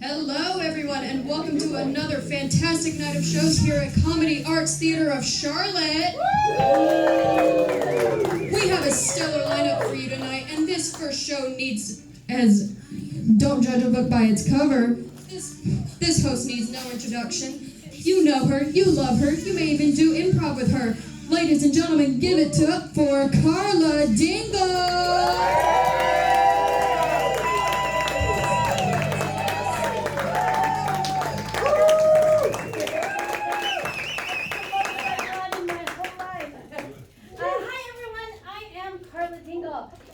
Hello, everyone, and welcome to another fantastic night of shows here at Comedy Arts Theater of Charlotte. We have a stellar lineup for you tonight, and this first show needs, as don't judge a book by its cover, this host needs no introduction. You know her, you love her, you may even do improv with her. Ladies and gentlemen, give it up for Carla Dingle!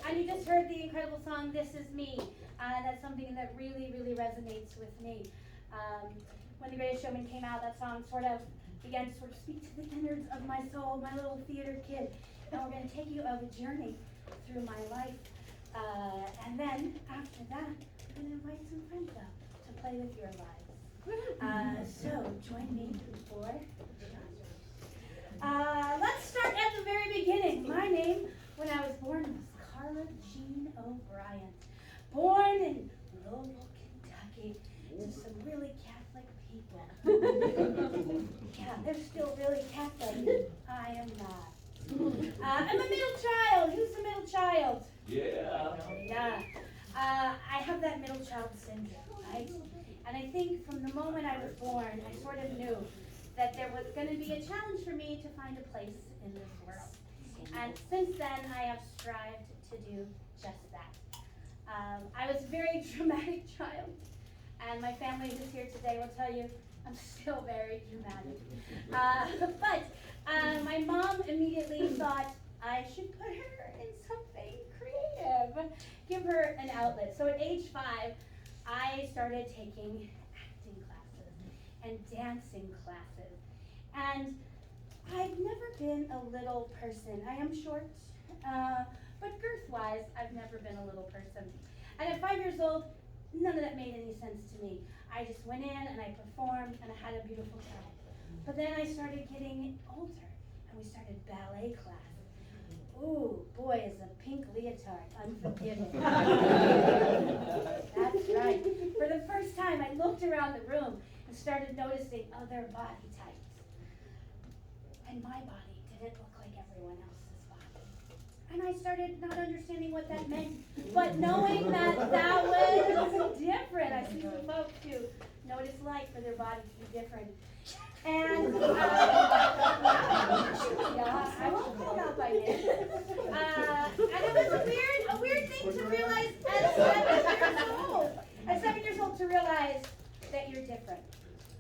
And you just heard the incredible song, This Is Me. That's something that really, really resonates with me. When The Greatest Showman came out, that song sort of began to sort of speak to the innards of my soul, my little theater kid. And we're going to take you on a journey through my life. And then, after that, we're going to invite some friends out to play with your lives. So, join me for let's start at the very beginning. My name, when I was born, was Carla Jean O'Brien. Born in Louisville, Kentucky, to some really Catholic people. Yeah, they're still really Catholic. I am not. I'm a middle child. Who's the middle child? Yeah. Yeah. I have that middle child syndrome, right? And I think from the moment I was born, I sort of knew that there was going to be a challenge for me to find a place in this world. And since then, I have strived to do just that. I was a very dramatic child, and my family who's here today will tell you I'm still very dramatic. But my mom immediately thought I should put her in something creative, give her an outlet. So at age 5, I started taking acting classes and dancing classes. And I've never been a little person. I am short, but girth-wise, I've never been a little person. And at 5 years old, none of that made any sense to me. I just went in and I performed and I had a beautiful time. But then I started getting older and we started ballet class. Ooh, boy, is a pink leotard unforgiving. That's right. For the first time, I looked around the room and started noticing other body types. And my body didn't look like everyone else's body. And I started not understanding what that meant, but knowing that that was different. I see some folks who know what it's like for their body to be different. And yeah, I won't call out by name. And it was a weird thing to realize at 7 years old. At 7 years old to realize that you're different.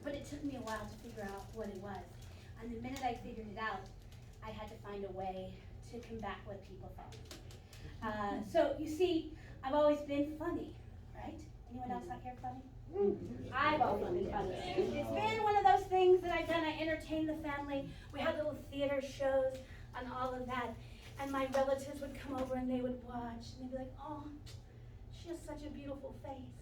But it took me a while to figure out what it was. And the minute I figured it out, I had to find a way to combat what people thought. So you see, I've always been funny, right? Anyone else out here funny? I've always been funny. It's been one of those things that I've done. I entertained the family. We had little theater shows and all of that. And my relatives would come over and they would watch. And they'd be like, oh, she has such a beautiful face.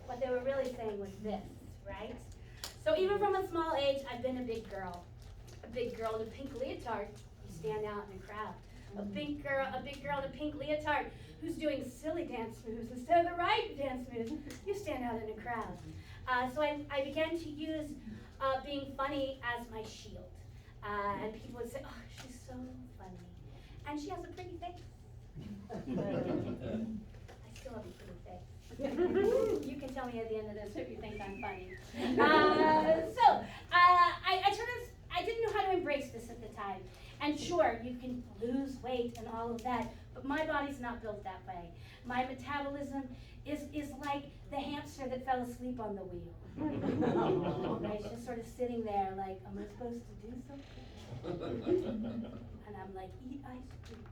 What they were really saying was this, right? So even from a small age, I've been a big girl. A big girl in a pink leotard, you stand out in a crowd. A big girl in a pink leotard who's doing silly dance moves instead of the right dance moves, you stand out in a crowd. So I began to use being funny as my shield. And people would say, oh, she's so funny. And she has a pretty face. I still have a pretty face. You can tell me at the end of this if you think I'm funny. I didn't know how to embrace this at the time. And sure, you can lose weight and all of that, but my body's not built that way. My metabolism is like the hamster that fell asleep on the wheel. Right? Just sort of sitting there like, am I supposed to do something? And I'm like, eat ice cream.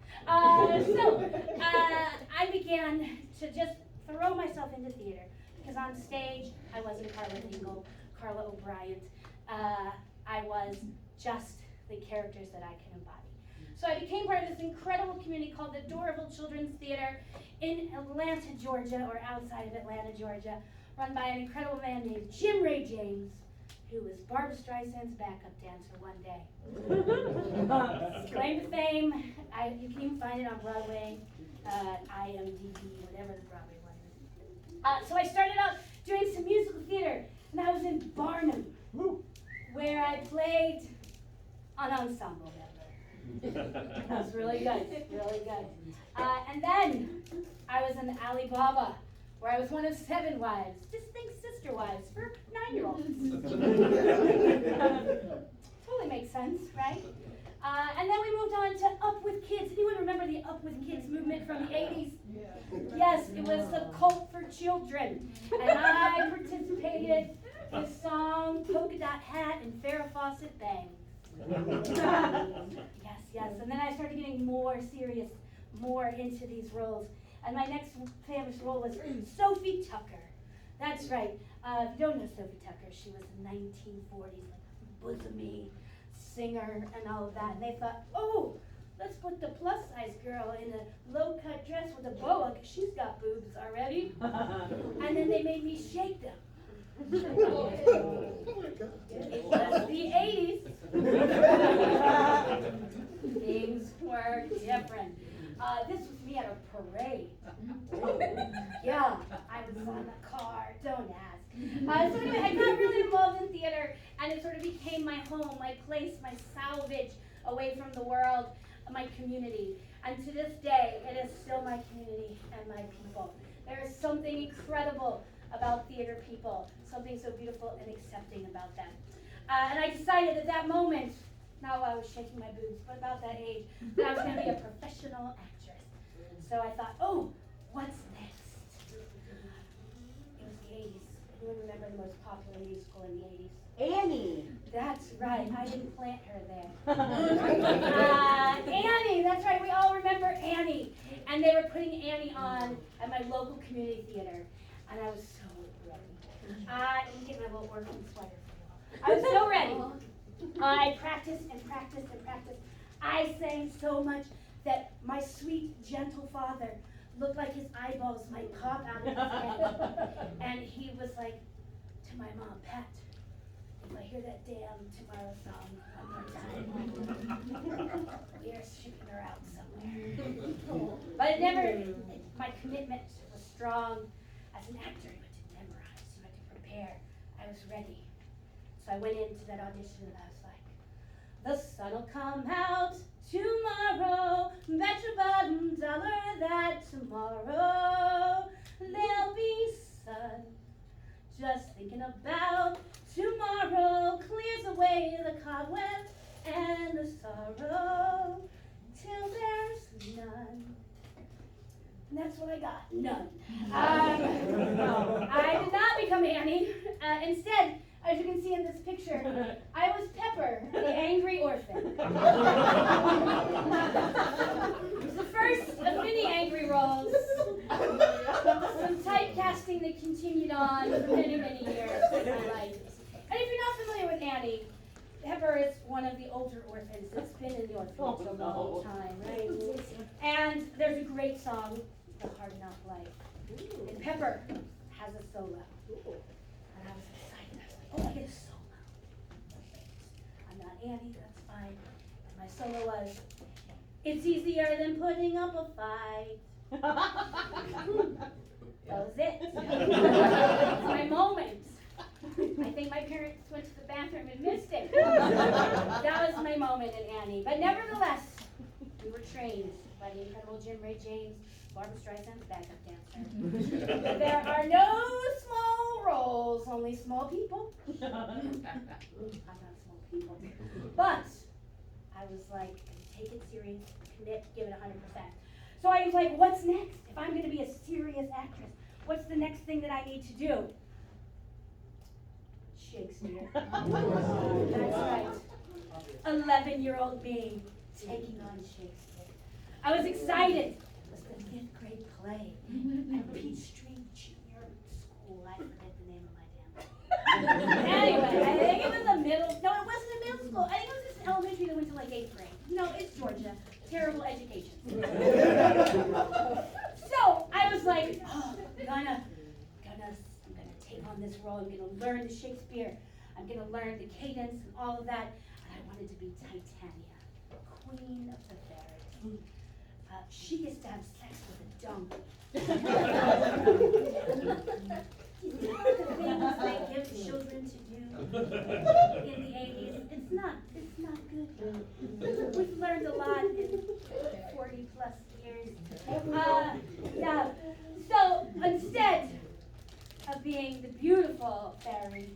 I began to just throw myself into theater, because on stage, I wasn't Carla Dingle, Carla O'Brien. I was just the characters that I can embody. So I became part of this incredible community called the Dorville Children's Theater in Atlanta, Georgia, or outside of Atlanta, Georgia, run by an incredible man named Jim Ray James, who was Barbra Streisand's backup dancer one day. Claim to fame, you can even find it on Broadway. IMDb, whatever the Broadway one is. So I started out doing some musical theater, and I was in Barnum, where I played an ensemble member. That was really good, really good. And then I was in Alibaba, where I was one of 7 wives. Just think sister wives for 9-year-olds. Totally makes sense, right? And then we moved on to Up With Kids. Anyone remember the Up With Kids movement from the 80s? Yes, it was the cult for children. And I participated with song, polka dot hat, and Farrah Fawcett bangs. Yes. And then I started getting more serious, more into these roles. And my next famous role was Sophie Tucker. That's right. If you don't know Sophie Tucker, she was a 1940s like bosomy singer and all of that. And they thought, oh, let's put the plus size girl in a low cut dress with a boa because she's got boobs already. And then they made me shake them. It was the 80s. Things were different. This was me at a parade. Yeah, I was on the car, don't ask. So anyway, I got really involved in theater, and it sort of became my home, my place, my salvage away from the world, my community. And to this day, it is still my community and my people. There is something incredible about theater people, something so beautiful and accepting about them. And I decided at that moment, now I was shaking my boobs, but about that age, that I was going to be a professional actress. So I thought, oh, what's next? It was the 80s. Anyone remember the most popular musical in the 80s? Annie. That's right. I didn't plant her there. Annie. That's right. We all remember Annie. And they were putting Annie on at my local community theater. And I was so ready. Let me get my little orphan sweater for you all. I was so ready. I practiced and practiced and practiced. I sang so much that my sweet, gentle father looked like his eyeballs might pop out of his head. And he was like to my mom, Pat, if I hear that damn Tomorrow song one more time, we are shipping her out somewhere. But it never, my commitment was strong. As an actor, you had to memorize, you had to prepare. I was ready. So I went into that audition and I was like, the sun'll come out tomorrow, bet your bottom dollar that tomorrow there'll be sun. Just thinking about tomorrow clears away the cobwebs and the sorrow till there's none. And that's what I got, none. I did not become Annie. Instead, as you can see in this picture, I was Pepper, the angry orphan. It was the first of many angry roles. Some typecasting that continued on for many, many years in my life. And if you're not familiar with Annie, Pepper is one of the older orphans that's been in the orphanage a long time, right? And there's a great song, The Hard Knock Life. And Pepper has a solo. And I was excited. I was like, oh, I get a solo. I'm not Annie, that's fine. And my solo was, it's easier than putting up a fight. That was it. It's my moment. I think my parents went to the bathroom and missed it. That was my moment in Annie. But nevertheless, we were trained by the incredible Jim Ray James, Barbara Streisand's backup dancer. There are no small roles, only small people. I'm not small people. But I was like, take it serious, commit, give it 100%. So I was like, what's next? If I'm going to be a serious actress, what's the next thing that I need to do? Shakespeare. That's right. 11-year-old me taking on Shakespeare. I was excited. It was the 5th grade play at Peachtree Junior School. I forget the name of my damn. Anyway, I think it was a middle. No, it wasn't a middle school. I think it was just elementary that went to like 8th grade. No, it's Georgia. Terrible education. So I was like, oh, I'm gonna take on this role. I'm gonna learn the Shakespeare. I'm gonna learn the cadence and all of that. And I wanted to be Titania, Queen of the Verity. she gets to have sex with a donkey. The things they give children to do in the 80s, it's not good. We've learned a lot in 40 plus years. Yeah. So instead of being the beautiful fairy,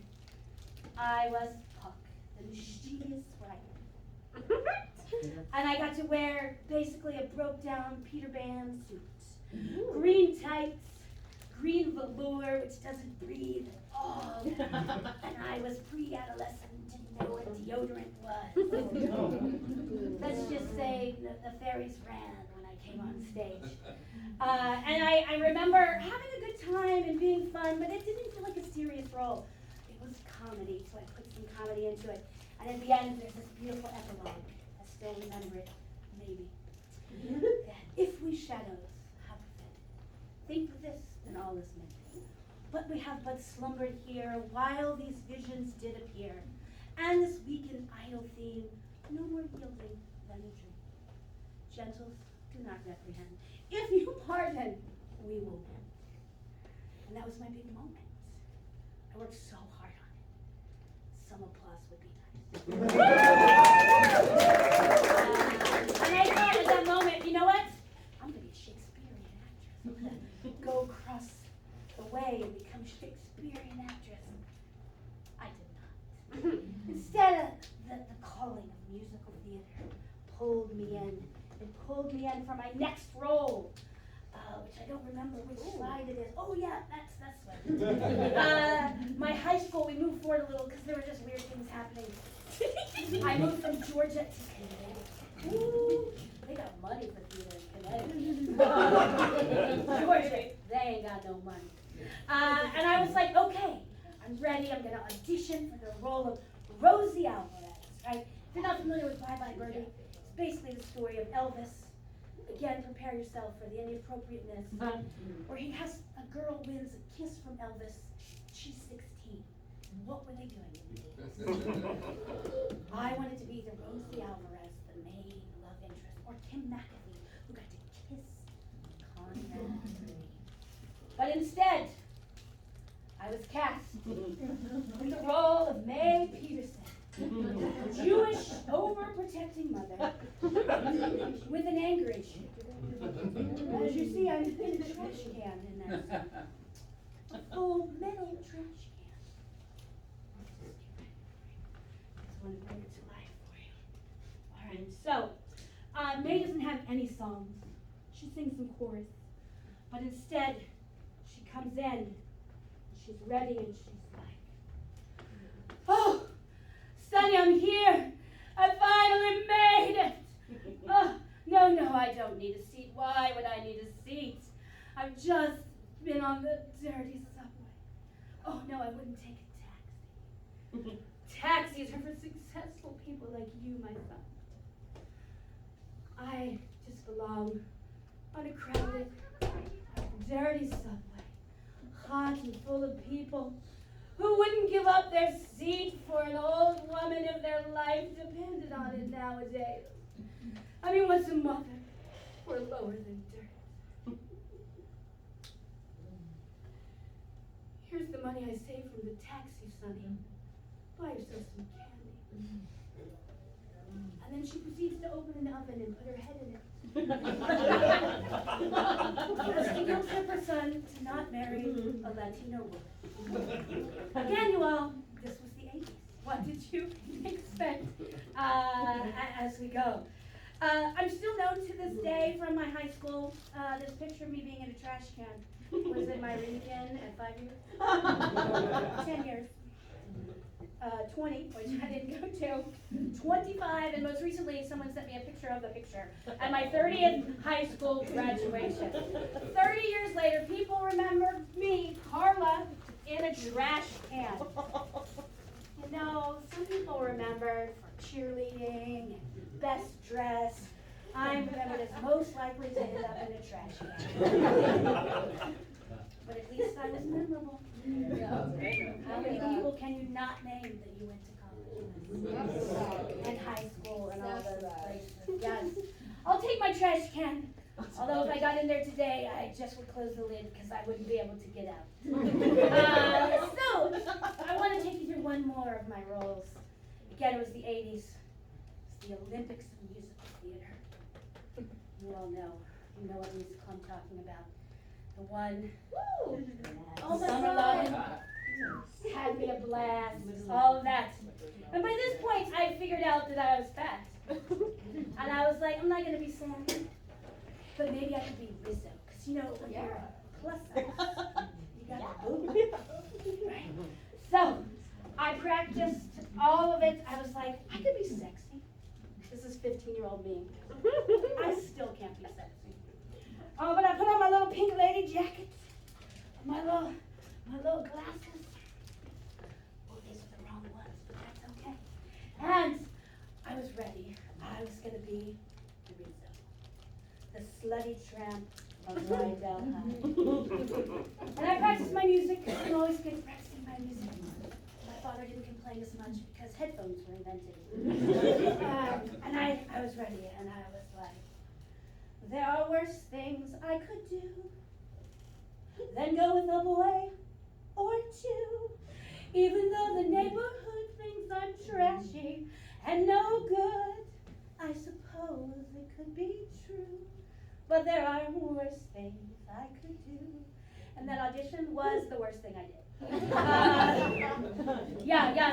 I was Puck, the mischievous sprite. And I got to wear basically a broke down Peter Pan suit. Green tights, green velour, which doesn't breathe at all. And I was pre-adolescent, didn't know what deodorant was. Let's just say the fairies ran when I came on stage. And I remember having a good time and being fun, but it didn't feel like a serious role. It was comedy, so I put some comedy into it. And at the end, there's this beautiful epilogue. I still remember it, maybe. If we shadows have fed, think of this and all is meant. But we have but slumbered here while these visions did appear. And this weak and idle theme, no more yielding than a dream. Gentles, do not reprehend. If you pardon, we will mend. And that was my big moment. I worked so hard on it. Some applause would be nice. And I thought at that moment, you know what? I'm going to be a Shakespearean actress. I'm going to go across the way and become a Shakespearean actress. I did not. Instead, the calling of musical theater pulled me in. It pulled me in for my next role, which I don't remember which slide it is. Oh yeah, that's what. My high school, we moved forward a little because there were just weird things happening. I moved from Georgia to Connecticut. Ooh, they got money for theater in Connecticut. Georgia, they ain't got no money. And I was like, okay, I'm ready. I'm going to audition for the role of Rosie Alvarez, right? If you're not familiar with Bye Bye Birdie, it's basically the story of Elvis. Again, prepare yourself for the inappropriateness, where he has, a girl wins a kiss from Elvis. She's 16. What were they doing? I wanted to be the Rosie Alvarez, the main love interest, or Kim McAfee, who got to kiss Conrad. But instead, I was cast in the role of May Peterson, a Jewish, overprotecting mother with an anger issue. As you see, I'm in a trash can in that. A full metal trash can. I just want to bring it to life for you. All right, so May doesn't have any songs. She sings some chorus, but instead, she comes in. She's ready and she's like, oh, Sonny, I'm here. I finally made it. Oh, no, I don't need a seat. Why would I need a seat? I've just been on the dirty subway. Oh, no, I wouldn't take a taxi. Taxis are for successful people like you, my son. I just belong on a crowded, dirty subway. Hot and full of people who wouldn't give up their seat for an old woman if their life depended on it nowadays. I mean, what's a mother? We're lower than dirt. Here's the money I saved from the taxi, Sonny. Buy yourself some candy. And then she proceeds to open an oven and put her head in it. As the guilt trip her son to not marry a Latino woman. Again, you all, this was the 80s. What did you expect as we go? I'm still known to this day from my high school. This picture of me being in a trash can was in my reunion at 5 years. 10 years. 20, which I didn't go to, 25, and most recently someone sent me a picture of the picture at my 30th high school graduation. 30 years later, people remember me, Carla, in a trash can. You know, some people remembered for cheerleading, best dress. I'm remembered as most likely to end up in a trash can. But at least I was memorable. How many people can you not name that you went to college with? And high school and all those places. Yes. I'll take my trash can Although if I got in there today, I just would close the lid because I wouldn't be able to get out. So, I want to take you through one more of my roles. Again, it was the 80s. It's the Olympics of musical theater. You all know. You know what musical I'm talking about. The one. Woo! Oh my God! Had me a blast. All of that. And by this point, I figured out that I was fat. And I was like, I'm not going to be Sandy, but maybe I could be Rizzo. Because, you know, when you're plus size, you got the boob. Right? So, I practiced all of it. I was like, I could be sexy. This is 15-year-old me. I still can't be sexy. Oh, but I put on my little pink lady jacket, my little glasses. Oh, these are the wrong ones, but that's okay. And I was ready. I was going to be Rizzo, the slutty tramp of Rydell High. And I practiced my music. I'm always good at practicing my music. My father didn't complain as much because headphones were invented. And I was ready, and I was like, there are worse things I could do than go with a boy or two. Even though the neighborhood thinks I'm trashy and no good, I suppose it could be true. But there are worse things I could do. And that audition was the worst thing I did.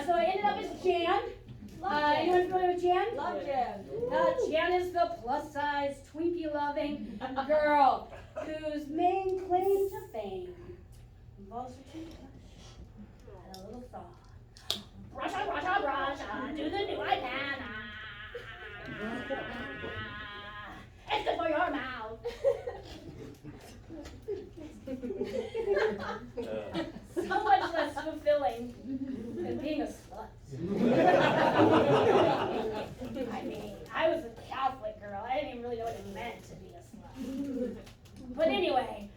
So I ended up as Jan. Anyone familiar with Jan? Love Jan. Jan is the plus-size, Twinkie-loving girl whose main claim to fame involves her toothbrush and a little song. Brusha, do the new banana. It's good for your mouth. So much less fulfilling than being a slut. I mean, I was a Catholic girl. I didn't even really know what it meant to be a slut. But anyway,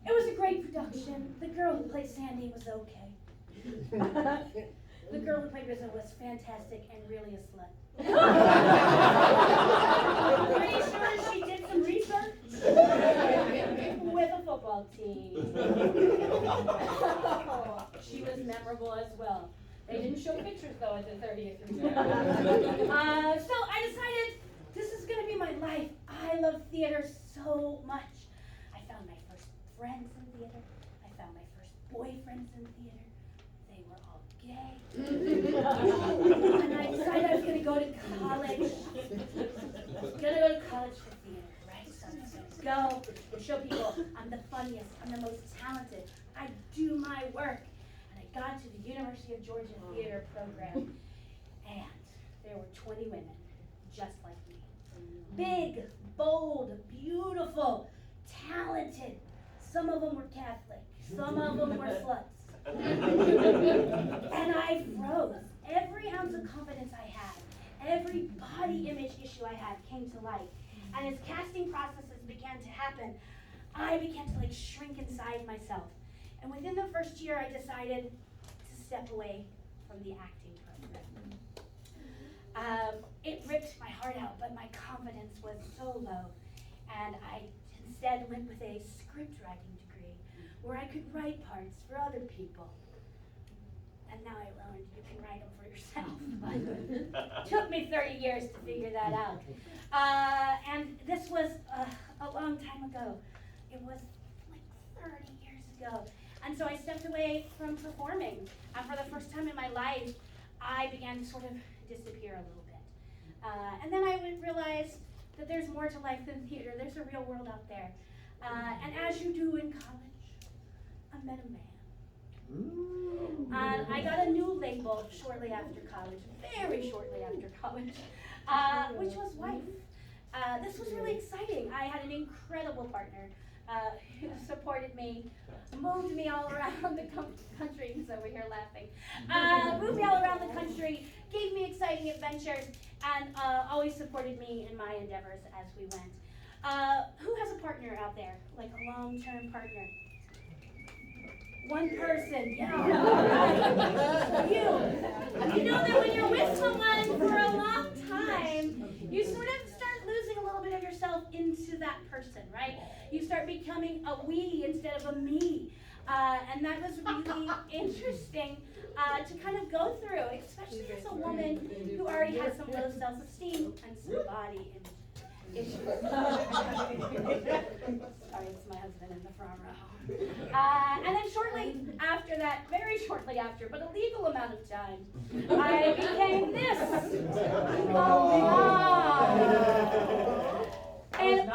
it was a great production. The girl who played Sandy was okay. The girl who played Rizzo was fantastic and really a slut. Pretty sure she did some research with a football team. She was memorable as well. They didn't show pictures though at the 30th return. So I decided this is going to be my life. I love theater so much. I found my first friends in theater. I found my first boyfriends in theater. They were all gay. And I decided I was going to go to college. For theater, right? So I was going to go and show people I'm the funniest, I'm the most talented. I do my work. And I got to the University of Georgia Theater program, and there were 20 women just like me. Big, bold, beautiful, talented. Some of them were Catholic. Some of them were sluts. And I froze. Every ounce of confidence I had, every body image issue I had came to light. And as casting processes began to happen, I began to shrink inside myself. And within the first year, I decided to step away from the acting program. It ripped my heart out, but my confidence was so low. And I instead went with a script writing degree where I could write parts for other people. And now I learned you can write them for yourself. But it took me 30 years to figure that out. And this was a long time ago. It was like 30 years ago. And so I stepped away from performing. And for the first time in my life, I began to sort of disappear a little bit. And then I would realize that there's more to life than theater. There's a real world out there. And as you do in college, I met a man. I got a new label shortly after college, very shortly after college, which was wife. This was really exciting. I had an incredible partner who supported me, moved me all around the country. He's over here laughing. Moved me all around the country, gave me exciting adventures, and always supported me in my endeavors as we went. Who has a partner out there, like a long-term partner? One person, yeah. You know that when you're with someone for a long time, you sort of start losing a little bit of yourself into that person, right? You start becoming a we instead of a me. And that was really interesting to kind of go through, especially as a woman who already has some low self-esteem and some body issues. Sorry, it's my husband in the front row. And then shortly after that, very shortly after, but a legal amount of time, I became this. And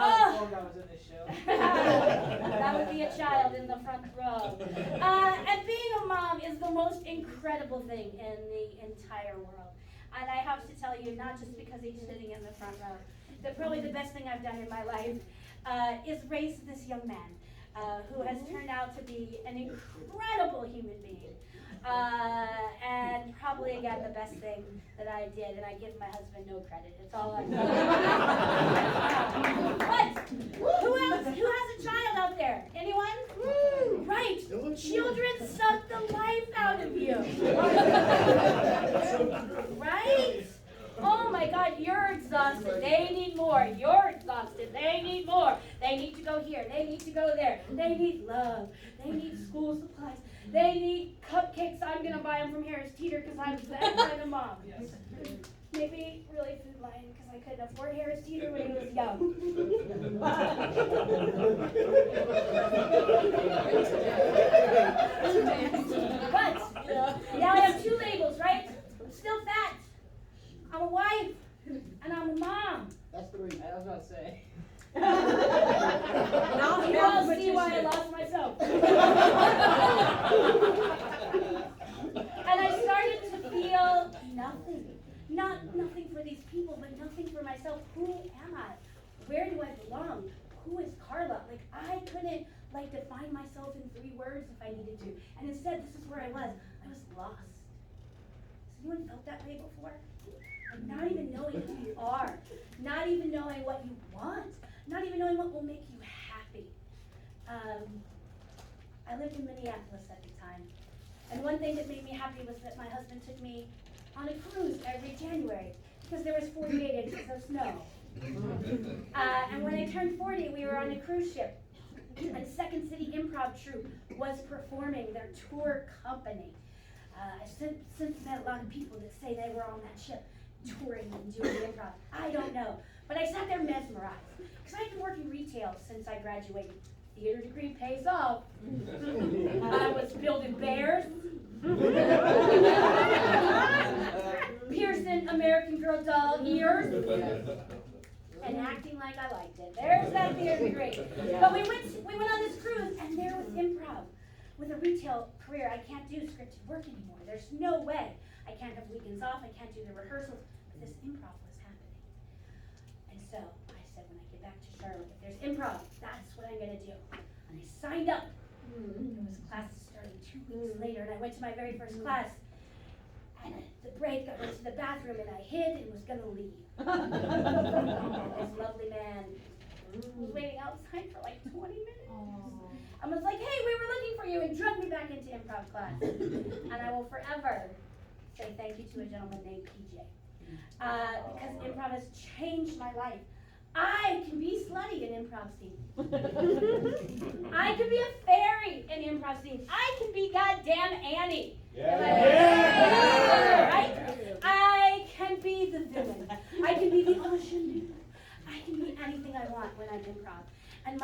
that would be a child in the front row. And being a mom is the most incredible thing in the entire world. And I have to tell you, not just because he's sitting in the front row, that probably the best thing I've done in my life is raise this young man who has turned out to be an incredible human being. And probably, again, the best thing that I did, and I give my husband no credit. It's all I'm But who else? Who has a child out there? Anyone? Woo! Right. Children suck the life out of you. Right? Oh my God, you're exhausted. They need more. You're exhausted. They need more. They need to go here. They need to go there. They need love. They need school supplies. They need cupcakes. I'm going to buy them from Harris Teeter because I'm that kind of mom. Yes. Maybe really Food Lion because I couldn't afford Harris Teeter when he was young. But now I have two labels, right? I'm still fat. I'm a wife, and I'm a mom. That's the reason. I was about to say. Now you all see why I lost myself. And I started to feel nothing. Nothing for these people, but nothing for myself. Who am I? Where do I belong? Who is Carla? Like, I couldn't, define myself in 3 words if I needed to. And instead, this is where I was. I was lost. Has anyone felt that way before? Like not even knowing who you are, not even knowing what you want, not even knowing what will make you happy. I lived in Minneapolis at the time, and one thing that made me happy was that my husband took me on a cruise every January because there was 48 inches of snow. And when I turned 40, we were on a cruise ship, and Second City Improv Troupe was performing their tour company. I've since met a lot of people that say they were on that ship touring and doing improv. I don't know. But I sat there mesmerized. Because I've been working retail since I graduated. Theater degree pays off. I was building bears. Piercing American Girl doll ears. And acting like I liked it. There's that theater degree. But we went on this cruise and there was improv. With a retail career, I can't do scripted work anymore. There's no way. I can't have weekends off. I can't do the rehearsals. But this improv was happening. And so I said, when I get back to Charlotte, if there's improv, that's what I'm going to do. And I signed up. There was classes starting 2 weeks later, and I went to my very first class. And at the break, I went to the bathroom, and I hid and was going to leave. This lovely man was waiting outside for 20 minutes. I was like, hey, we were looking for you, and drug me back into improv class. And I will forever say thank you to a gentleman named PJ. Because improv has changed my life. I can be slutty in improv scene. I can be a fairy in improv scene. I can be goddamn Annie. Right? I can be the villain. I can be the ingenue. I can be anything I want when I'm improv. And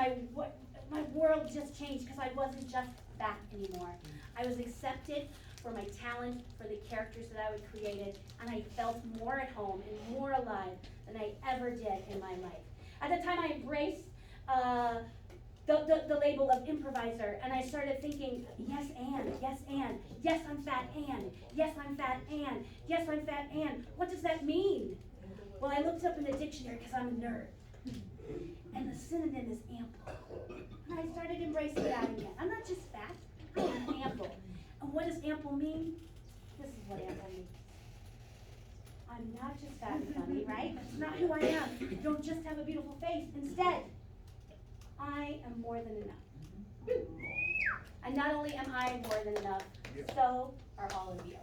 my world just changed because I wasn't just fat anymore. I was accepted for my talent, for the characters that I would created, and I felt more at home and more alive than I ever did in my life. At the time, I embraced the label of improviser, and I started thinking, yes, and, yes, I'm fat, and, yes, I'm fat, and, yes, I'm fat, and. What does that mean? Well, I looked up in the dictionary because I'm a nerd. And the synonym is ample. And I started embracing that again. I'm not just fat, I'm ample. And what does ample mean? This is what ample means. I'm not just fat and funny, right? That's not who I am. I don't just have a beautiful face. Instead, I am more than enough. And not only am I more than enough, so are all of you.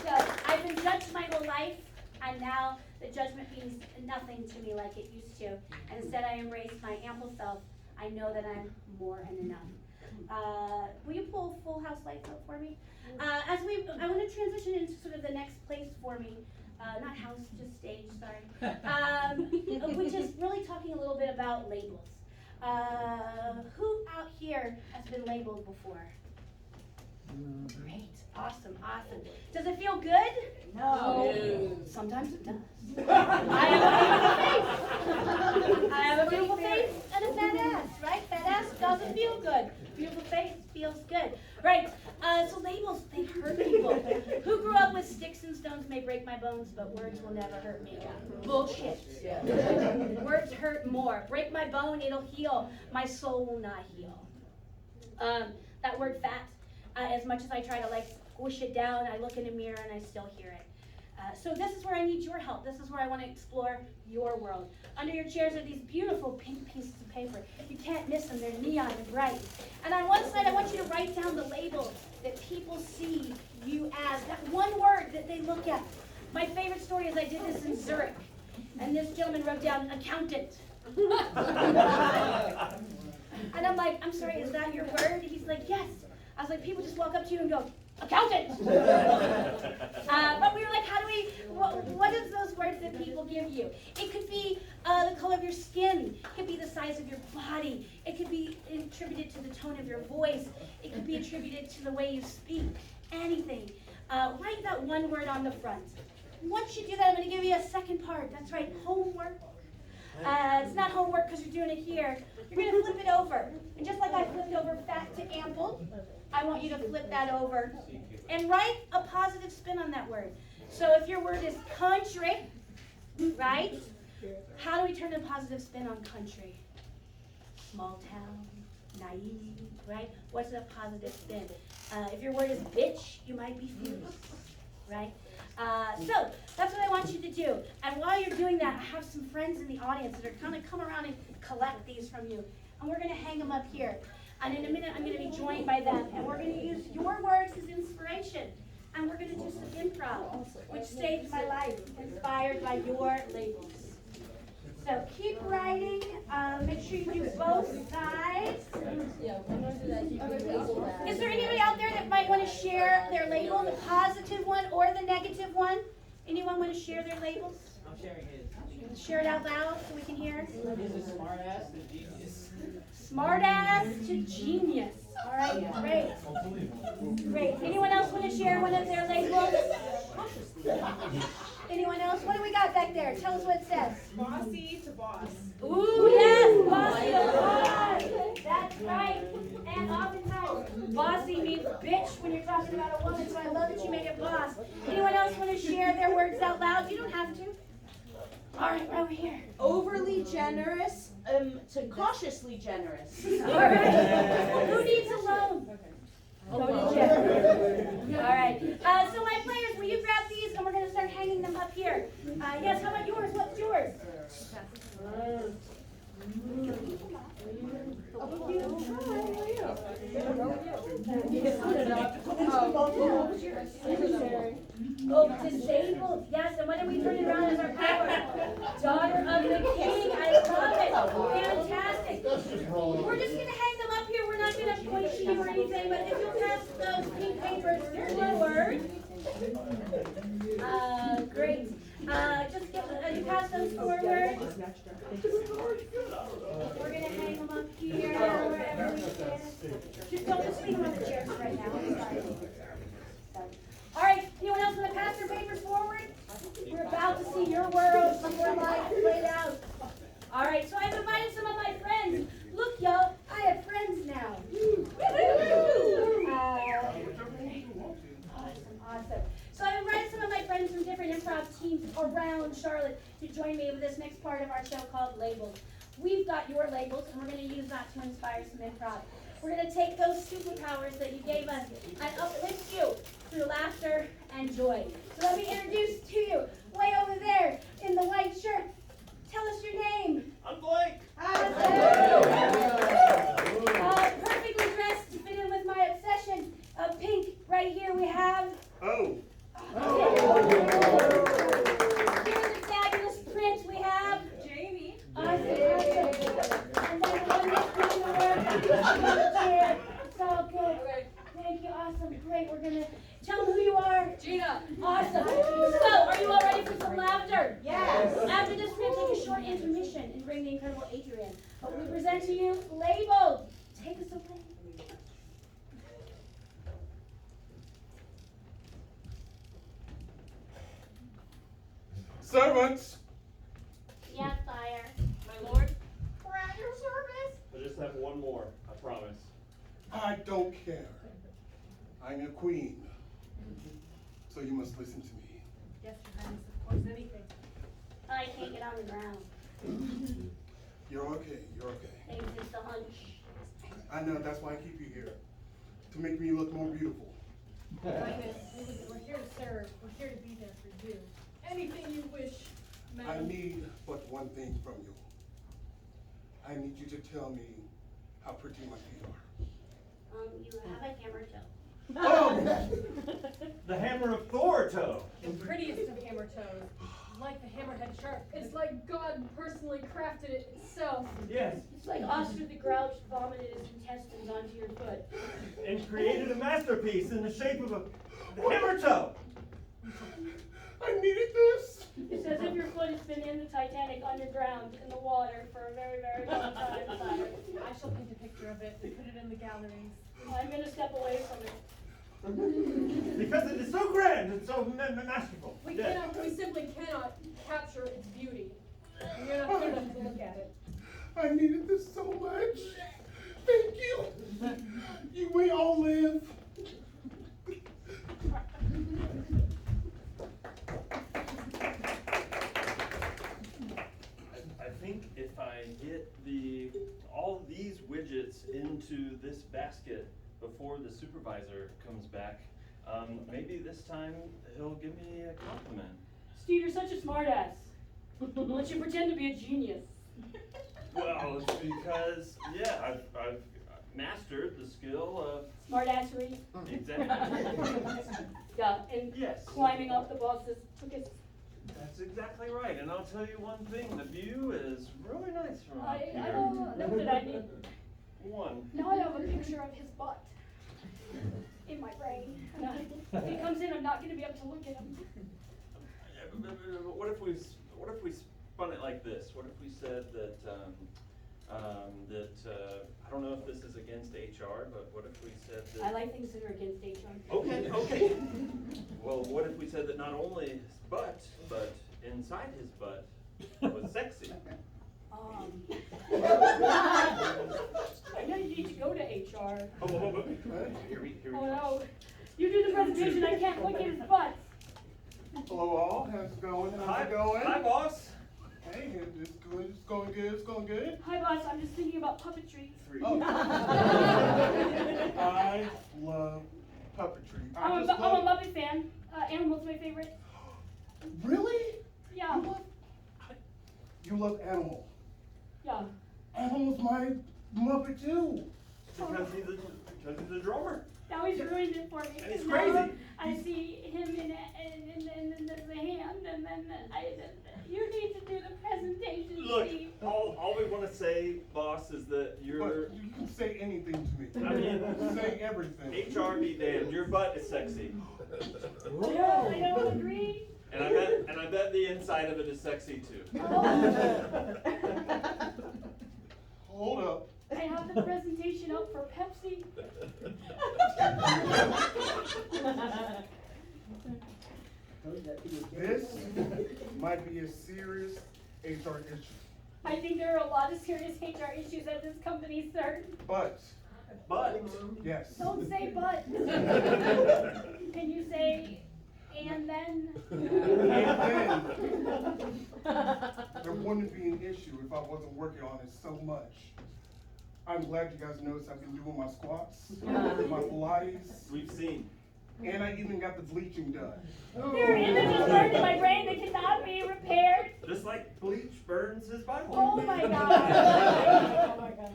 So I've been judged my whole life. And now the judgment means nothing to me like it used to. And instead I embrace my ample self. I know that I'm more than enough. Will you pull Full House lights up for me? I want to transition into sort of the next place for me. Not house, just stage, sorry. Which is really talking a little bit about labels. Who out here has been labeled before? Great, awesome. Does it feel good? No. Sometimes it does. I have a beautiful face and a fat ass, right? Fat ass doesn't feel good. Beautiful face feels good. Right, so labels, they hurt people. Who grew up with sticks and stones may break my bones, but words will never hurt me? Bullshit. Words hurt more. Break my bone, it'll heal. My soul will not heal. That word fat, as much as I try to like squish it down, I look in the mirror and I still hear it. So this is where I need your help. This is where I want to explore your world. Under your chairs are these beautiful pink pieces of paper. You can't miss them. They're neon and bright. And on one side, I want you to write down the label that people see you as. That one word that they look at. My favorite story is I did this in Zurich. And this gentleman wrote down accountant. And I'm like, I'm sorry, is that your word? And he's like, yes. I was like, people just walk up to you and go, accountant. But we were like, what is those words that people give you? It could be the color of your skin. It could be the size of your body. It could be attributed to the tone of your voice. It could be attributed to the way you speak. Anything. Write that one word on the front. Once you do that, I'm going to give you a second part. That's right, homework. It's not homework because you're doing it here. You're going to flip it over. And just like I flipped over fat to ample, I want you to flip that over and write a positive spin on that word. So if your word is country, right? How do we turn a positive spin on country? Small town, naive, right? What's a positive spin? If your word is bitch, you might be fierce, right? So that's what I want you to do. And while you're doing that, I have some friends in the audience that are going to come around and collect these from you. And we're going to hang them up here. And in a minute, I'm going to be joined by them. And we're going to use your words as inspiration. And we're going to do some improv, which saved my life, inspired by your labels. So keep writing. Make sure you do both sides. Is there anybody out there that might want to share their label, the positive one or the negative one? Anyone want to share their labels? I'm sharing his. Share it out loud so we can hear. His is smart ass to genius. Smart ass to genius. All right, great. Great. Anyone else want to share one of their labels? Anyone else? What do we got back there? Tell us what it says. Bossy to boss. Ooh, yes, bossy to boss. That's right. And oftentimes, bossy means bitch when you're talking about a woman, so I love that you made it boss. Anyone else want to share their words out loud? You don't have to. All right, over here. Overly generous to cautiously generous. All right. Who needs a loan? Go to Jeff. All right. So my players, will you grab these and we're going to start hanging them up here. Yes, how about yours? What's yours? Oh, disabled. Yes, and when are we turning around as our power? Daughter of the King. I love it. Fantastic. We're just going to hang them up here. We're not going to point to you or anything, but if you'll pass those pink papers forward. Great. Just you pass those forward. We're going to hang them up here, wherever we can. Just don't speak on the chairs right now. I'm sorry. All right, anyone else want to pass their papers forward? We're about to see your world before life played out. All right, so I've invited some of my friends. Look, y'all, I have friends now. Awesome. So I've invited some of my friends from different improv teams around Charlotte to join me with this next part of our show called Labels. We've got your labels, and we're going to use that to inspire some improv. We're going to take those superpowers that you gave us and uplift you through laughter and joy. So let me introduce to you, way over there in the white shirt. Tell us your name. I'm Blake. Perfectly dressed to fit in with my obsession of pink. Right here we have... Oh. and bring the incredible Adrian. But we present to you Labeled. Take us away. Servants! Yes, sire. My lord, we're at your service. I just have one more, I promise. I don't care. I'm your queen. So you must listen to me. Yes, Your Highness, of course, anything. I can't get on the ground. You're okay, you're okay. Things just a hunch. I know, that's why I keep you here. To make me look more beautiful. Your Highness, we're here to serve. We're here to be there for you. Anything you wish, I madam. need but one thing from you. I need you to tell me how pretty my feet are. You have a hammer toe. Oh! The hammer of Thor toe. The prettiest of hammer toes, like the hammerhead shark. It's like God personally crafted it itself. Yes, It's like Oscar the Grouch vomited his intestines onto your foot. and created a masterpiece in the shape of a hammer toe. I needed this! It's as if your foot has been in the Titanic underground in the water for a very, very long time, sire. I shall paint a picture of it and put it in the galleries. I'm gonna step away from it. Because it is so grand and so masterful. We Yes. simply cannot capture its beauty. We're not good enough to look at it. I needed this so much. Thank you. We all live. I think if I get all these widgets into this basket before the supervisor comes back, maybe this time he'll give me a compliment. Steve, you're such a smartass. Let you pretend to be a genius. Well, it's because, yeah, I've mastered the skill of Smartassery. exactly. Yeah, and Yes. climbing up the boss's cookies. That's exactly right. And I'll tell you one thing, the view is really nice from up I here. don't know that I need. One. Now I have a picture of his butt in my brain. And if he comes in, I'm not gonna be able to look at him. What if we spun it like this? What if we said that I don't know if this is against HR, but what if we said that? I like things that are against HR. Okay. Well, what if we said that not only his butt, but inside his butt was sexy? I know you need to go to HR. Oh, here we Oh go. no, you do the presentation, I can't look at his butt. Hello all, how's it going? How's it going? Hi, boss. Hey, it's good, it's going good, it's going good. Hi boss, I'm just thinking about puppetry. Oh. I love puppetry. I'm a Muppet fan. Animal's my favorite. Really? Yeah, You love Animal. yeah. Animal's my Muppet too. Because he's a drummer. Now he's ruined it for me. And he's Now crazy. I see him in the hand, and then you need to do the presentation, Look, Steve. all we want to say, boss, is that But you're. you can say anything to me. I mean, Say everything. HR be damned. Your butt is sexy, I don't agree. and I bet the inside of it is sexy too. Hold up. I have the presentation up for Pepsi. This might be a serious HR issue, I think there are a lot of serious HR issues at this company, sir. but yes. Don't say but. Can you say, and then? And then, there wouldn't be an issue if I wasn't working on it so much. I'm glad you guys noticed I've been doing my squats, my Pilates, We've seen. and I even got the bleaching done. There are images burned in my brain that cannot be repaired. Just like bleach burns his butthole. Oh my god. Oh my god.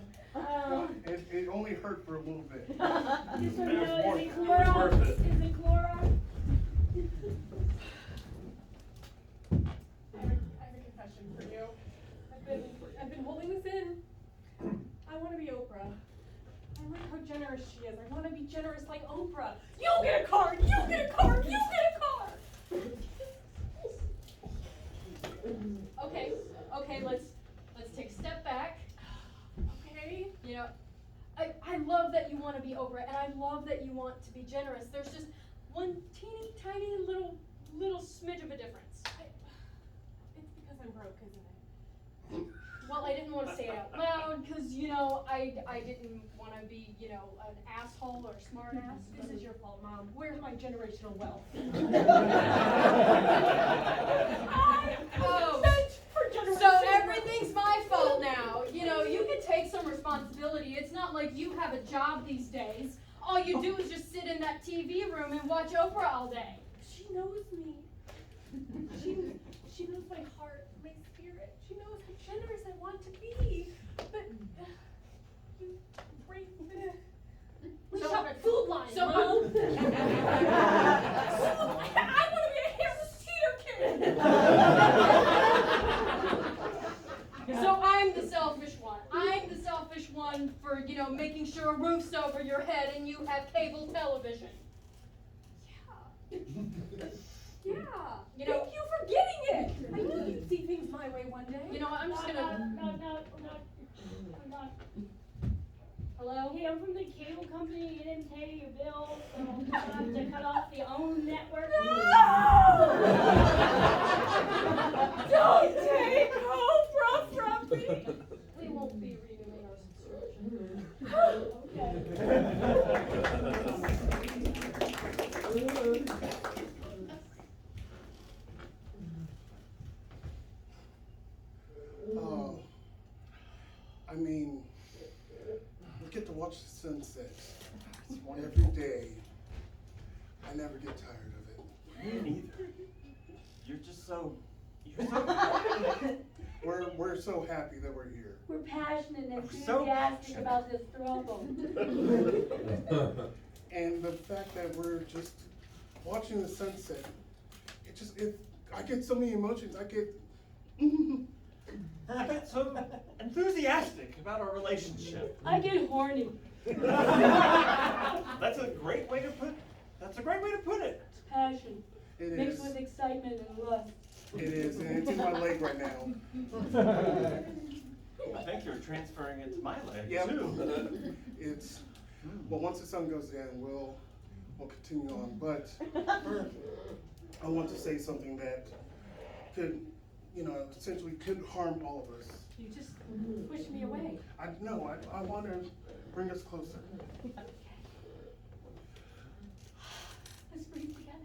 It only hurt for a little bit. Just so you It was know, worth- is it it was worth Clorox? it. Is it Clorox? I have a confession for you. I've been holding this in. I want to be Oprah. I like how generous she is. I want to be generous like Oprah. You get a card. You get a card. You get a card. Okay. Let's step back, okay? You know, I love that you want to be Oprah, and I love that you want to be generous. There's just one teeny tiny little smidge of a difference. It's because I'm broke, isn't it? Well, I didn't want to say it out loud because, you know, I didn't want to be, you know, an asshole or smart ass. This is your fault, Mom. Where's my generational wealth? Oh, so everything's my fault now. You know, you can take some responsibility. It's not like you have a job these days. All you do is just sit in that TV room and watch Oprah all day. She knows me. She knows my heart, my spirit. She knows how generous I want to be. But you break the shop at Food Lion. So- Mom. I want to be a hairless teeter kid. So I'm the selfish one. I'm the selfish one for, you know, making sure a roof's over your head and you have cable television. Yeah. Yeah. You know, thank you for getting it. I knew you'd see things my way one day. You know what, I'm just gonna... No. Hello? Hey, I'm from the cable company. You didn't pay your bill, so I have to cut off the own network. Don't take Oprah from me! We won't be renewing our I mean, we get to watch the sunset every day. I never get tired of it. Me neither. You're just so. We're so happy that we're here. We're passionate and so enthusiastic about this struggle. And the fact that we're just watching the sunset, I get so many emotions. I get so enthusiastic about our relationship. I get horny. That's a great way to put. That's a great way to put it. It's passion. It Mixed is. with excitement and lust. It is, and it's in my leg right now. I think you're transferring it to my leg Yep. too. It's, well, once the sun goes down, we'll continue on. But I want to say something that could, essentially could harm all of us. You just push me away. I want to bring us closer. Let's breathe together.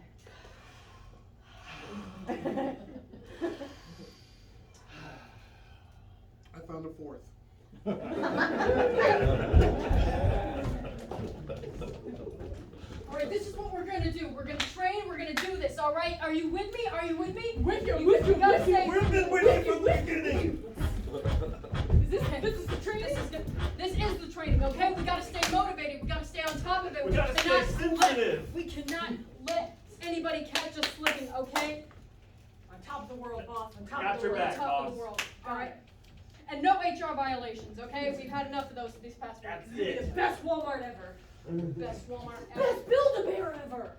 I found a fourth. All right, this is what we're gonna do. We're gonna train. We're gonna do this. All right? Are you with me? Are you with me? With you, You with you, gotta with you. stay- We've been waiting from the beginning. This is the training. This is the training. Okay? We gotta stay motivated. We gotta stay on top of it. We gotta stay cannot sensitive. We cannot let anybody catch us slipping. Okay? On top of the world, boss. On top Got of the your world. back, on top of the boss. world. All right. And no HR violations. Okay? We've had enough of those these past weeks. That's it. Best Walmart ever. Best Walmart ever. Best Build-A-Bear ever.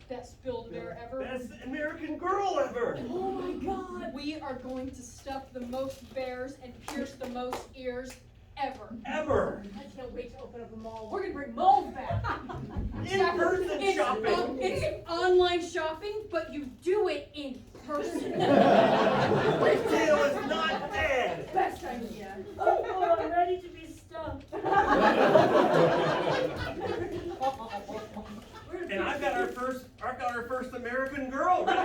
Best Build-A-Bear ever. Best American Girl ever. Oh my God. We are going to stuff the most bears and pierce the most ears ever. Ever. I can't wait to open up a mall. We're gonna bring malls back. In-person It's, shopping. It's online shopping, but you do it in person. Retail is not dead. Best idea. Oh, I'm ready to be stuffed. And I've got our first American Girl ready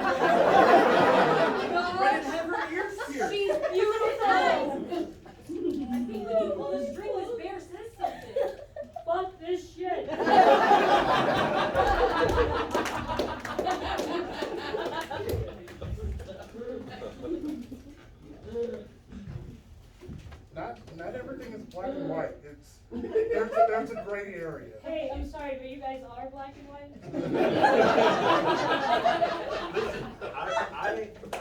to have her ears pierced. She's beautiful. I think we can pull the string. This bear says something. Fuck this shit. Not everything is black and white. There's a gray area. Hey, I'm sorry, but you guys are black and white? Listen,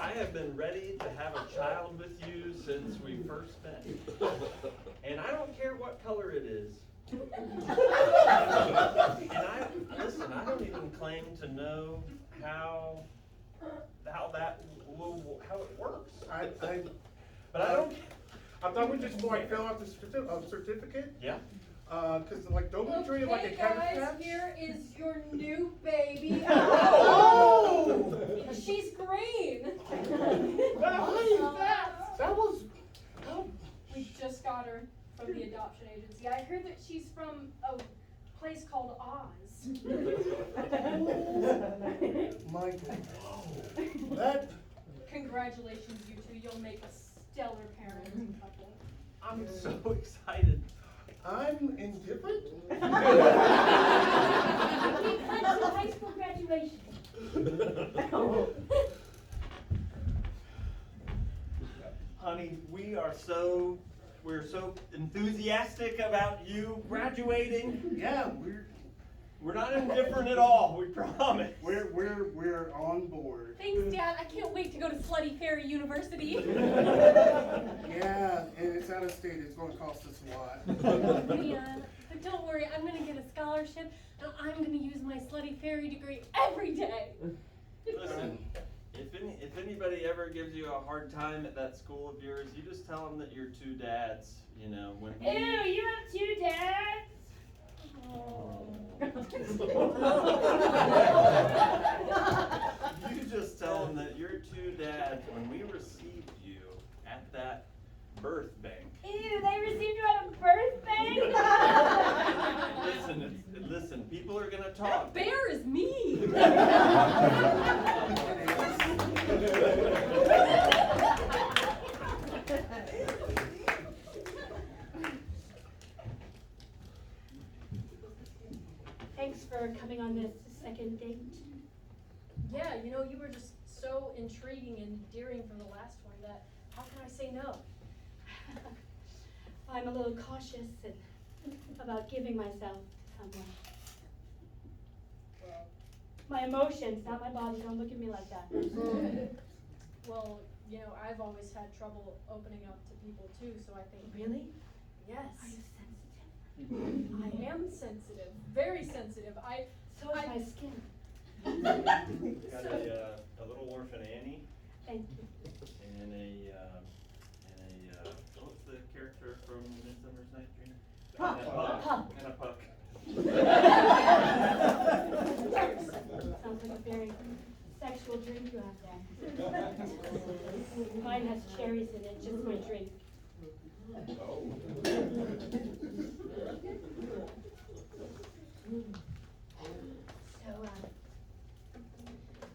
I have been ready to have a child with you since we first met. And I don't care what color it is. And I don't even claim to know how it works. I But I thought we just like fill out the certificate. Yeah. Cause like, don't we treat it like a Okay, cabbage guys, patch? here is your new baby. Oh! She's green. That was, We just got her from the adoption agency. I heard that she's from a place called Oz. my God. That, Congratulations, you two. You'll make a stellar parenting couple. I'm so excited. I'm indifferent? We pledged to high school graduation. Honey, we're so enthusiastic about you graduating. Yeah, We're not indifferent at all, we promise. we're on board. Thanks, Dad. I can't wait to go to Slutty Fairy University. Yeah, and it's out of state, it's gonna cost us a lot. Man, but don't worry, I'm gonna get a scholarship and I'm gonna use my Slutty Fairy degree every day. Listen, if anybody ever gives you a hard time at that school of yours, you just tell them that you're two dads, you know, when Ew, you have two dads? you just tell them that you're two dads when we received you at that birth bank. Ew, they received you at a birth bank? Listen, people are gonna talk. That bear is me. Thanks for coming on this second date. Yeah, you know, you were just so intriguing and endearing from the last one that how can I say no? I'm a little cautious about giving myself to someone. My emotions, not my body, don't look at me like that. Well, you know, I've always had trouble opening up to people too, so I think Really? yes. Are you sensitive? I am sensitive, very sensitive. So is my skin. Got a little orphan Annie Thank you. and what's the character from Midsummer's Night Dream? Puck. And a puck. Puck. And a puck. Sounds like a very sexual drink you have there. Mine has cherries in it, just my drink. So,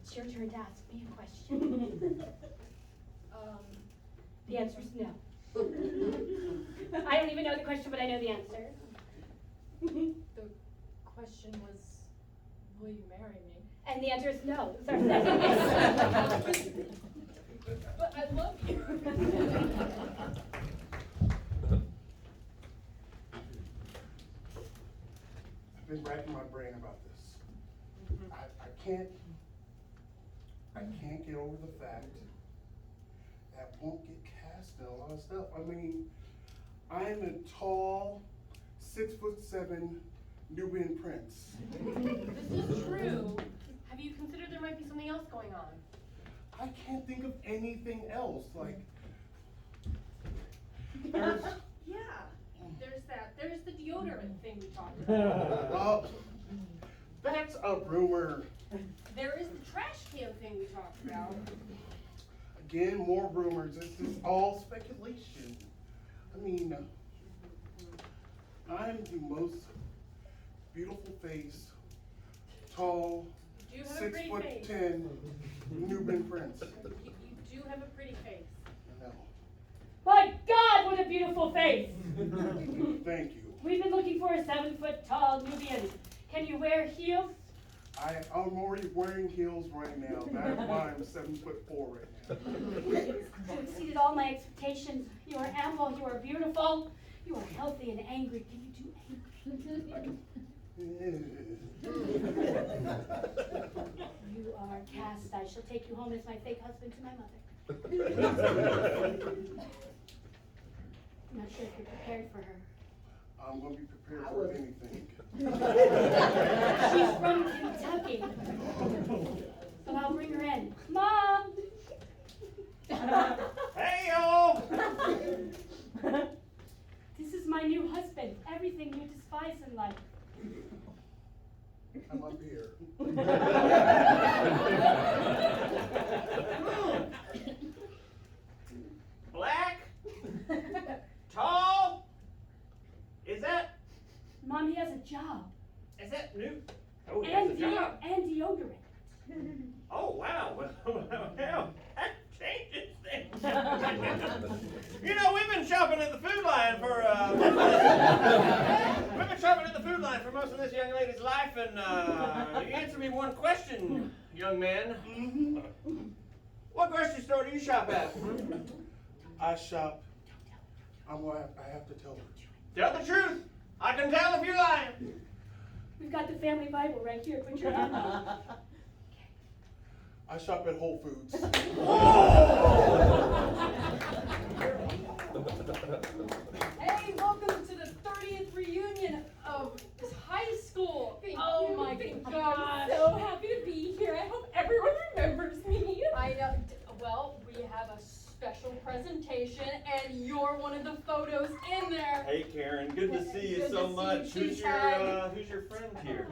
it's your turn to ask me a question. The answer is no. I don't even know the question, but I know the answer. The question was, will you marry me? And the answer is no. It's our second question. But I love you. I've been racking my brain about this. I can't get over the fact that won't get cast in a lot of stuff. I mean, I'm a tall, 6'7" Nubian prince. This is true. Have you considered there might be something else going on? I can't think of anything else, like, there's, Yeah, there's that. There's the deodorant thing we talked about. that's a rumor. There is the trash can thing we talked about. Again, more rumors, this is all speculation. I mean, I'm the most beautiful face, tall, You do have a pretty face. 6'10" Nubian prince. You do have a pretty face. No, My God, what a beautiful face! thank you. We've been looking for a 7-foot-tall Nubian. Can you wear heels? I'm already wearing heels right now. That's why I'm 7'4" right now. You exceeded all my expectations. You are ample, you are beautiful, you are healthy and angry. Can you do angry? You are cast. I shall take you home as my fake husband to my mother. I'm not sure if you're prepared for her. I'm gonna be prepared for anything. She's from Kentucky. So I'll bring her in. Mom! Hey y'all! slice and like. I'm up here. Black? Tall? Is that Mom, he has a job. new? Oh, he has a job. And deodorant. Oh, wow. Well, that changes things. You know, we've been shopping at the food line for, we've been shopping at the food line for most of this young lady's life, and, you answer me one question, young man. What grocery store do you shop at? I shop. I have to tell her. Tell the truth. I can tell if you're lying. We've got the family Bible right here. Put your hand on. I shop at Whole Foods. Hey, welcome to the 30th reunion of high school. Oh my gosh. So happy to be here. I hope everyone remembers me. I know. Well, we have a special presentation, and you're one of the photos in there. Hey Karen, good to see you Good so to see much. you, Who's Tag. who's your friend here?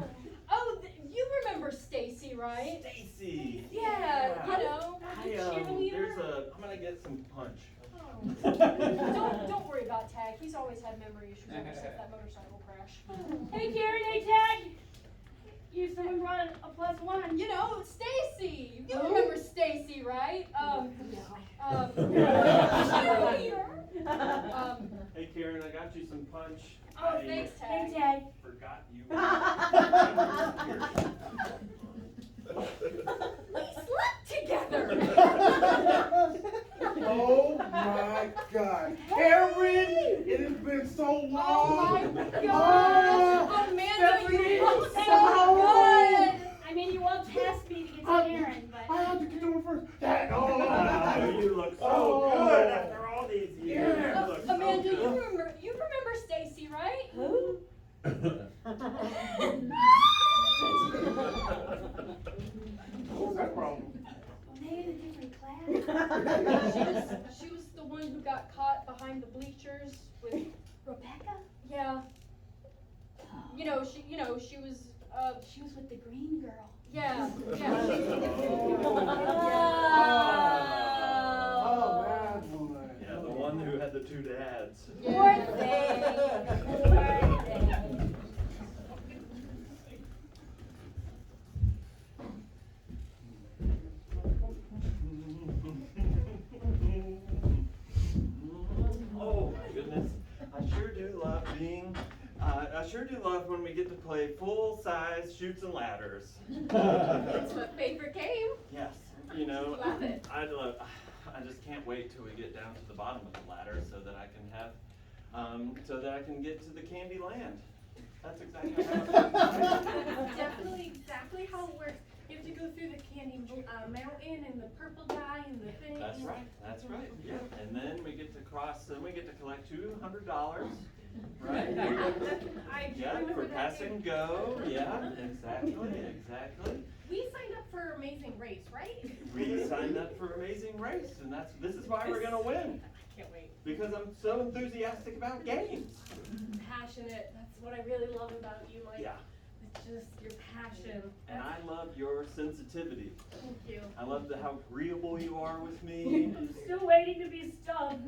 Oh, you remember Stacy, right? Stacy. Yeah, you know. I'm gonna get some punch. Don't worry about Tag. He's always had memory issues ever since that motorcycle crash. Hey, Karen. Hey, Tag. You someone run a +1. You know, Stacy. You remember Stacy, right? Hey Karen, I got you some punch. Oh, thanks, I Tag. Hey, Tag. forgot you. We slept together. Oh my God. Karen, it has been so long. Oh my gosh. Amanda, you look so good. I mean, you walked past me to get to Karen, but. I have to get on first. Oh, you look so Oh. good after all these years. Yeah. You look so Amanda, good. you remember Stacy, right? Who? What's that problem? They in a different class. She was the one who got caught behind the bleachers with Rebecca? yeah. You know, she was She was with the green girl. yeah. Oh, Oh. bad one. Yeah, the one who had the two dads. Poor thing. Poor thing. Oh my goodness, I sure do love when we get to play full-size chutes and ladders. It's my favorite game. Yes, you know, Love it. I just can't wait till we get down to the bottom of the ladder so that I can have, so that I can get to the candy land. That's exactly how it Definitely exactly how it works. You have to go through the candy mountain and the purple guy and the thing. That's right, yeah. And then we get to collect $200, right? I do Yeah, remember for that pass game. and go, yeah, exactly. We signed up for Amazing Race, right? We signed up for Amazing Race, and this is why we're gonna win, I can't wait. because I'm so enthusiastic about games. Passionate. That's what I really love about you, Mike. Yeah, It's just your passion. and I love your sensitivity. Thank you. I love how agreeable you are with me. I'm still waiting to be stuffed.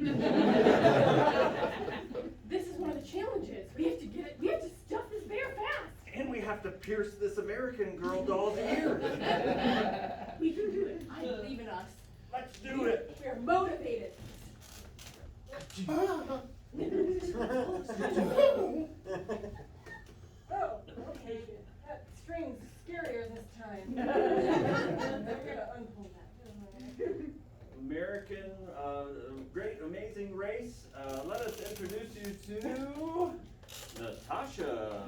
This is one of the challenges. We have to stuff this bear fast. And we have to pierce this American Girl doll's ears. We can do it. I believe in us. Let's do it. We are motivated. Oh, okay. That string's scarier this time. I'm gonna unpull that. American, great, amazing race. Let us introduce you to Natasha.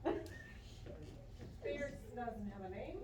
And bear doesn't have a name.